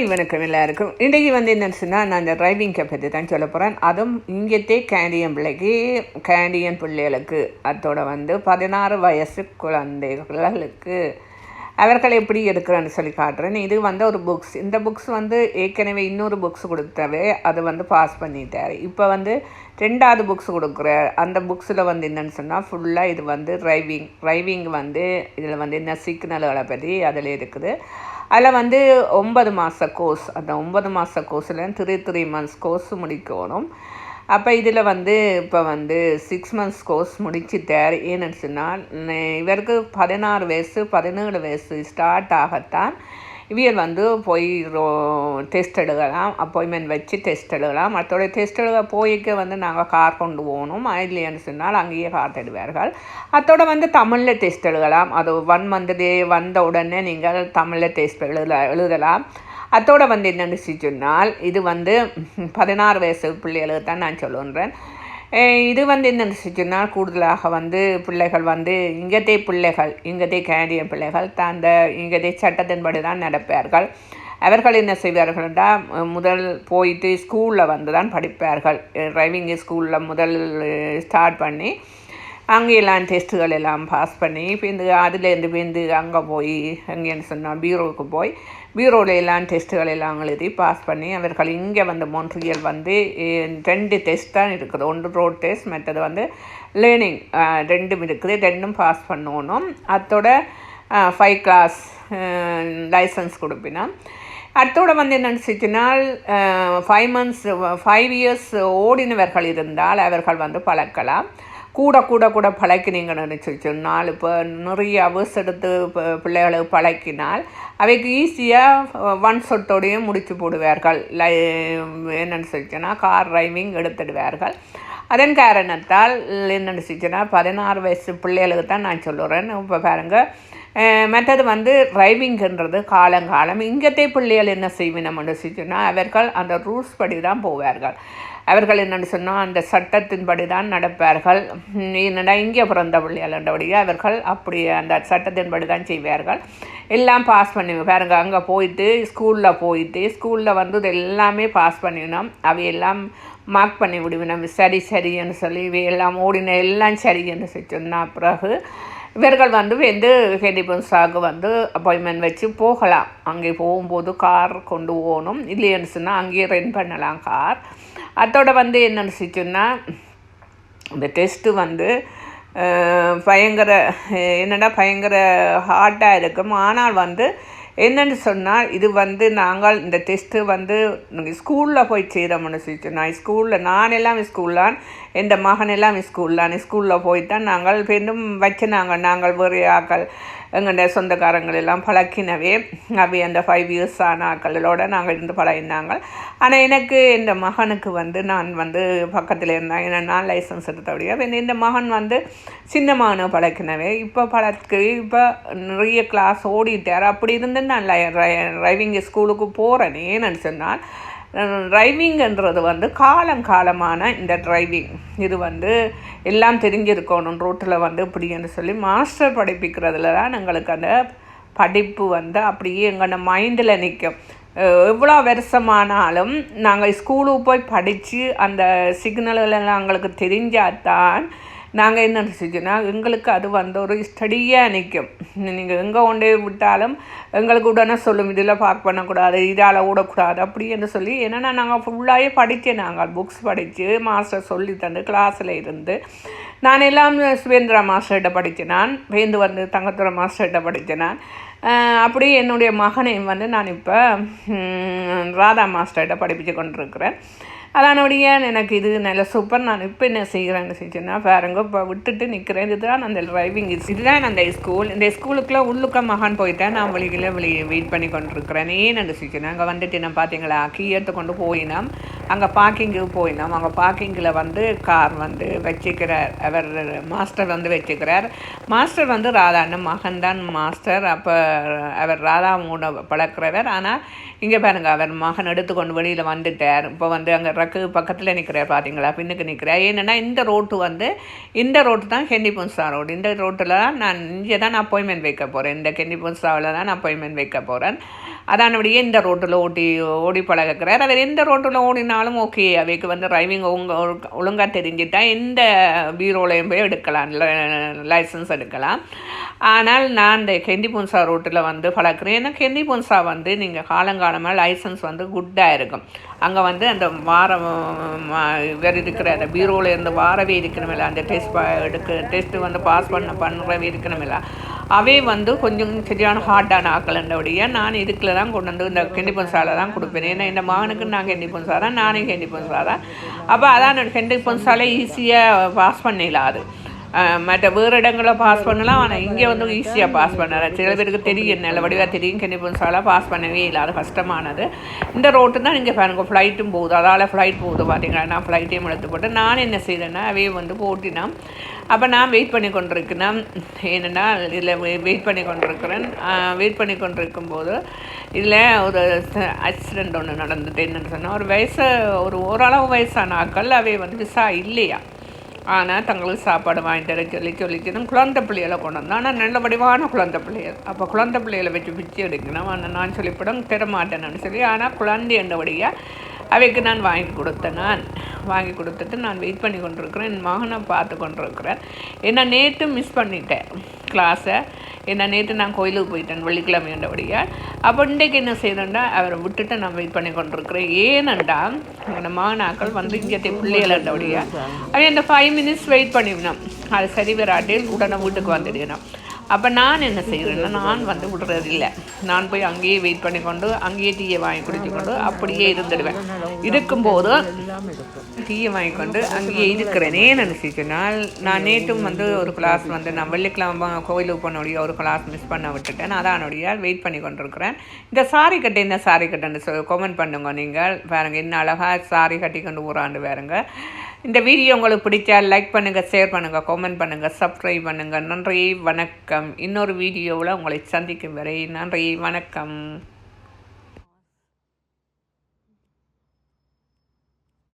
வணக்கம் எல்லாருக்கும். இன்றைக்கு என்னன்னு சொன்னால், நான் இந்த டிரைவிங்கை பற்றி தான் சொல்ல போகிறேன். அதுவும் இங்கத்தே கேண்டியன் பிள்ளைகளுக்கு, அதோட 16 வயசு குழந்தைகளுக்கு அவர்கள் எப்படி எடுக்கிறேன்னு சொல்லி காட்டுறேன். இது ஒரு புக்ஸ். இந்த புக்ஸ் ஏற்கனவே இன்னொரு புக்ஸ் கொடுத்தவே அது பாஸ் பண்ணிட்டார். இப்போ ரெண்டாவது புக்ஸ் கொடுக்குற அந்த புக்ஸில் என்னென்னு சொன்னால், ஃபுல்லாக இது டிரைவிங் இதில் என்ன சிக்னல்களை பற்றி அதில் இருக்குது. அதில் 9 மாத கோர்ஸ். அந்த 9 மாத கோர்ஸில் 3 months கோர்ஸ் முடிக்கணும். அப்போ இதில் இப்போ 6 months கோர்ஸ் முடிச்சுட்டார். ஏன்னு சொன்னால், இவருக்கு 16 வயசு 17 வயசு ஸ்டார்ட் ஆகத்தான் இவியல் போய் டெஸ்ட் எடுக்கலாம், அப்பாயின்மெண்ட் வச்சு டெஸ்ட் எடுக்கலாம். மற்றோட டெஸ்ட் எடுக்க போய்க்க நாங்கள் கார் கொண்டு போகணும். இல்லைன்னு சொன்னால் அங்கேயே கார் எடுவார்கள். அதோட தமிழில் டெஸ்ட் எழுதலாம். அது 1 month வந்த உடனே நீங்கள் தமிழில் டெஸ்ட் எழுதலாம். அதோட என்னென்னு சொன்னால், இது 16 வயசு பிள்ளைகளுக்கு தான் நான் சொல்லுன்றேன். இது என்னென்னு சொன்னால், கூடுதலாக பிள்ளைகள் இங்கத்தே கேண்டியன் பிள்ளைகள் அந்த இங்கத்தே சட்டத்தின்படி தான் நடப்பார்கள். அவர்கள் என்ன செய்வார்கள்டா, முதல் போயிட்டு ஸ்கூலில் தான் படிப்பார்கள். டிரைவிங் ஸ்கூலில் முதல் ஸ்டார்ட் பண்ணி அங்கெல்லாம் டெஸ்ட்டுகள் எல்லாம் பாஸ் பண்ணி அதுலேருந்து அங்கே போய் அங்கேன்னு சொன்னால் பீரோவில் எல்லாம் டெஸ்ட்டுகள் எல்லாம் எழுதி பாஸ் பண்ணி அவர்கள் இங்கே மொன்ட்ரியல் 2 டெஸ்ட் தான் இருக்குது. ஒன்று ரோட் டெஸ்ட், மற்றது லேர்னிங். 2 இருக்குது. 2 பாஸ் பண்ணணும். அதோட 5 கிளாஸ் லைசன்ஸ் கொடுப்பினா. அதோட என்னென்னு சொன்னால், 5 years ஓடினவர்கள் இருந்தால் அவர்கள் பழக்கலாம். கூட பழக்கினீங்கன்னு சொன்னால், இப்போ நிறைய அவர்ஸ் எடுத்து பிள்ளைகளுக்கு பழக்கினால் அவைக்கு ஈஸியாக 1 சொட்டோடையும் முடிச்சு போடுவார்கள். என்னென்னு சொன்னால் கார் டிரைவிங் எடுத்துடுவார்கள். அதன் காரணத்தால் என்னென்னு சொன்னால் 16 வயசு பிள்ளைகளுக்கு தான் நான் சொல்லுறேன். இப்போ பாருங்கள், மற்றது டிரைவிங்கிறது காலங்காலம் இங்கத்தே பிள்ளைகள் என்ன செய்வினம்னு சொன்னால், அவர்கள் அந்த ரூல்ஸ் படி தான் போவார்கள். அவர்கள் என்னென்னு சொன்னால் அந்த சட்டத்தின்படி தான் நடப்பார்கள். என்னடா இங்கே பிறந்த பிள்ளைகளபடியாக அவர்கள் அப்படி அந்த சட்டத்தின்படி தான் செய்வார்கள். எல்லாம் பாஸ் பண்ணி பாருங்க. அங்கே ஸ்கூலில் இது எல்லாமே பாஸ் பண்ணினோம். அவையெல்லாம் மார்க் பண்ணி விடுவினோம். சரின்னு சொல்லி இவையெல்லாம் ஓடின எல்லாம் சரின்னு சொன்னால் பிறகு இவர்கள் ஹெலிபன்ஸாக அப்பாயின்மெண்ட் வச்சு போகலாம். அங்கே போகும்போது கார் கொண்டு போகணும். இல்லைன்னு சொன்னால் அங்கேயே ரெண்ட் பண்ணலாம் கார். அதோட என்னென்னு சொன்னால், இந்த டெஸ்ட்டு பயங்கர ஹார்டாக இருக்கும். ஆனால் என்னென்னு சொன்னால், இது நாங்கள் இந்த டெஸ்ட்டு ஸ்கூலில் போய் செய்கிறோம்னு சொன்னால், ஸ்கூலில் நானெல்லாம் ஸ்கூல்லான், என் மகனெல்லாம் ஸ்கூலில் போய்த்தான் நாங்கள் பெண்ணும் வச்சு நாங்கள் வேறு ஆக்கள் எங்கள்ட சொந்தக்காரங்கள் எல்லாம் பழக்கினவே. அவை அந்த 5 years ஆன ஆக்களோட நாங்கள் இருந்து பழகினாங்க. ஆனால் எனக்கு இந்த மகனுக்கு நான் பக்கத்தில் இருந்தேன். ஏன்னா நான் லைசன்ஸ் எடுத்தபடியாக இந்த மகன் சின்ன மகனை பழக்கினவே. இப்போ நிறைய கிளாஸ் ஓடிட்டார். அப்படி இருந்து நான் டிரைவிங் ஸ்கூலுக்கு போகிறேன். ஏன்னு சொன்னால், டிரைவிங்கிறது காலமான இந்த டிரைவிங் இது எல்லாம் தெரிஞ்சிருக்கணும். ரோட்டில் இப்படின்னு சொல்லி மாஸ்டர் படிப்பிக்கிறதுல தான் எங்களுக்கு அந்த படிப்பு அப்படியே எங்கள் மைண்டில் நிற்கும். எவ்வளோ வருஷமானாலும் நாங்கள் ஸ்கூலுக்கு போய் படித்து அந்த சிக்னல்களெல்லாம் எங்களுக்கு தெரிஞ்சாதான் நாங்கள் என்ன செஞ்சோன்னா எங்களுக்கு அது ஒரு ஸ்டடியாக நிற்கும். நீங்கள் எங்கே கொண்டே விட்டாலும் எங்களுக்கு உடனே சொல்லும், இதில் பார்க் பண்ணக்கூடாது, இதால் ஓடக்கூடாது அப்படின்னு சொல்லி. ஏன்னா நாங்கள் ஃபுல்லாகவே படித்தேன். நாங்கள் புக்ஸ் படித்து மாஸ்டர் சொல்லி தந்து கிளாஸில் இருந்து நான் எல்லாம் சுவேந்திரா மாஸ்டர்கிட்ட படித்தேன். நான் தங்கத்துறை மாஸ்டர்கிட்ட படித்தேன். நான் அப்படி என்னுடைய மகனையும் நான் இப்போ ராதா மாஸ்டர்கிட்ட படிப்பிச்சு கொண்டிருக்கிறேன். அதனுடைய எனக்கு இது நல்ல சூப்பர். நான் இப்போ என்ன செய்கிறேன்னு சொன்னால், பாருங்க, இப்போ விட்டுட்டு நிற்கிறேன். இதுதான் அந்த டிரைவிங். இதுதான் அந்த ஸ்கூல். இந்த ஸ்கூலுக்குள்ளே உள்ளுக்க மகன் போயிட்டேன். நான் வெளியே வெயிட் பண்ணி கொண்டிருக்கிறேன். ஏன்னு சொன்னால், அங்கே நான் பார்த்தீங்களா கீ எடுத்து கொண்டு போயினோம். அங்கே பார்க்கிங்கு போயினோம். அங்கே பார்க்கிங்கில் வந்து கார் வந்து வச்சுக்கிறார், அவர் மாஸ்டர் வந்து வச்சுக்கிறார். மாஸ்டர் வந்து ராதான்னு மகன்தான் மாஸ்டர். அப்போ அவர் ராதாவோட பழக்கிறவர். ஆனால் இங்கே பாருங்கள், அவர் மகன் எடுத்துக்கொண்டு வெளியில் வந்துட்டார். இப்போ வந்து அங்கே ரக்கு பக்கத்தில் நிற்கிறார், பார்த்தீங்களா, பின்னுக்கு நிற்கிறார். ஏன்னா இந்த ரோட்டு தான் கெண்டி புன்சா ரோடு. இந்த ரோட்டில் தான் நான் இங்கே தான் அப்பாயின்மெண்ட் வைக்க போகிறேன். இந்த கெண்டி புன்சாவில் தான் அப்பாயின்மெண்ட் வைக்க போகிறேன். அதானபடியே இந்த ரோட்டில் ஓடி பழகிறார். அவர் எந்த ரோட்டில் ஓடினாலும் ஓகே, அவைக்கு வந்து டிரைவிங் ஒழுங்காக தெரிஞ்சுட்டா எந்த பீரோலையும் போய் எடுக்கலாம், லைசன்ஸ் எடுக்கலாம். ஆனால் நான் இந்த கெண்டி புன்சா ரோட்டில் வந்து பழக்கிறேன். ஏன்னா கெண்டி புன்சா வந்து நீங்கள் காலங்காலமாக லைசன்ஸ் வந்து குட்டாக இருக்கும். அங்கே வந்து அந்த இவர் இருக்கிற அந்த பீரோவில் இருந்து வாரவே இருக்கணுமில்ல, அந்த டெஸ்ட்டு வந்து பாஸ் பண்ணுறவே இருக்கணுமில்ல, அவை வந்து கொஞ்சம் சரியான ஹார்டான ஆக்கலண்டபடியே நான் இதுக்குள்ள தான் கொண்டு வந்து இந்த கெண்டி புன்சால தான் கொடுப்பேன். ஏன்னா இந்த மகனுக்கு நான் கெண்டி புன்சா தான், நானே கெண்டி புன்சா தான். அப்போ அதான் கெண்டி புன்சாலே ஈஸியாக பாஸ் பண்ணிடலாம். அது மற்ற வேறு இடங்களில் பாஸ் பண்ணலாம், ஆனால் இங்கே வந்து ஈஸியாக பாஸ் பண்ணலாம். சில பேருக்கு தெரியும், நல்ல வடிவாக தெரியும், கெண்டி புன்சாலாக பாஸ் பண்ணவே இல்லை, அது கஷ்டமானது. இந்த ரோட்டு தான் இங்கே பாருங்க, ஃப்ளைட்டும் போகுது, அதால் ஃப்ளைட் போகுது பார்த்தீங்களா. நான் ஃப்ளைட்டையும் எடுத்து போட்டு நான் என்ன செய்தேன்னா அவையே வந்து போட்டினேன். அப்போ நான் வெயிட் பண்ணி கொண்டிருக்கிறேன். ஏன்னா இதில் வெயிட் பண்ணி கொண்டிருக்கும்போது இதில் ஒரு ஆக்சிடெண்ட் ஒன்று நடந்துட்டு. என்னென்னு சொன்னால் ஓரளவு வயசான ஆக்கள் அவை வந்து விசா இல்லையா, ஆனால் தங்களுக்கு சாப்பாடு வாங்கி தர சொல்லிச்சுன்னா குழந்தை பிள்ளைகளை கொண்டு வந்தோம். ஆனால் நல்ல வடிவான குழந்தை பிள்ளைகள். அப்போ குழந்தை பிள்ளைகளை வச்சு பிச்சு எடுக்கணும். ஆனால் நான் சொல்லிவிடும் தரமாட்டேன்னு சொல்லி, ஆனால் குழந்தை என்றபடியாக அவைக்கு நான் வாங்கி கொடுத்துட்டு நான் வெயிட் பண்ணி கொண்டிருக்கிறேன். என் மகனை பார்த்து கொண்டிருக்கிறேன். ஏன்னா நேற்று மிஸ் பண்ணிட்டேன் கிளாஸை. ஏன்னா நேற்று நான் கோயிலுக்கு போயிட்டேன் வெள்ளிக்கிழமை என்றபடியாக. அப்போ இன்றைக்கு என்ன செய்யணுன்னா அவரை விட்டுட்டு நான் வெயிட் பண்ணி கொண்டிருக்கிறேன். ஏனெண்டா அந்த மகனாக்கள் வந்து இங்கே பிள்ளைகளண்டபடியாக அவன் அந்த 5 மினிட்ஸ் வெயிட் பண்ணிவிடணும். அது சரி வராட்டில் உடனே வீட்டுக்கு வந்துடணும். அப்போ நான் என்ன செய்கிறேன்னா நான் வந்து விடுறதில்லை. நான் போய் அங்கேயே வெயிட் பண்ணி கொண்டு அங்கேயே டீயை வாங்கி குடிச்சு கொண்டு அப்படியே இருந்துடுவேன். இருக்கும்போது டீயை வாங்கி கொண்டு அங்கேயே இருக்கிறேன். ஏன்னு நினச்சிச்சுனால் நான் நேற்றும் வந்து ஒரு கிளாஸ் வந்து நான் வெள்ளிக்கிழமை கோயிலுக்கு போனோடைய ஒரு கிளாஸ் மிஸ் பண்ண விட்டுட்டேன். அதானுடைய வெயிட் பண்ணி கொண்டிருக்கிறேன். இந்த சாரி கட்டை என்ன சாரி கட்டுன்னு கமெண்ட் பண்ணுங்க. நீங்கள் பாருங்கள், என்ன அழகாக சாரி கட்டி கொண்டு ஊராண்டு பாருங்க. இந்த வீடியோ உங்களுக்கு பிடிச்சால் லைக் பண்ணுங்கள், ஷேர் பண்ணுங்கள், கமெண்ட் பண்ணுங்கள், சப்ஸ்கிரைப் பண்ணுங்கள். நன்றி, வணக்கம். இன்னொரு வீடியோவில் உங்களை சந்திக்கும் வரை நன்றி, வணக்கம்.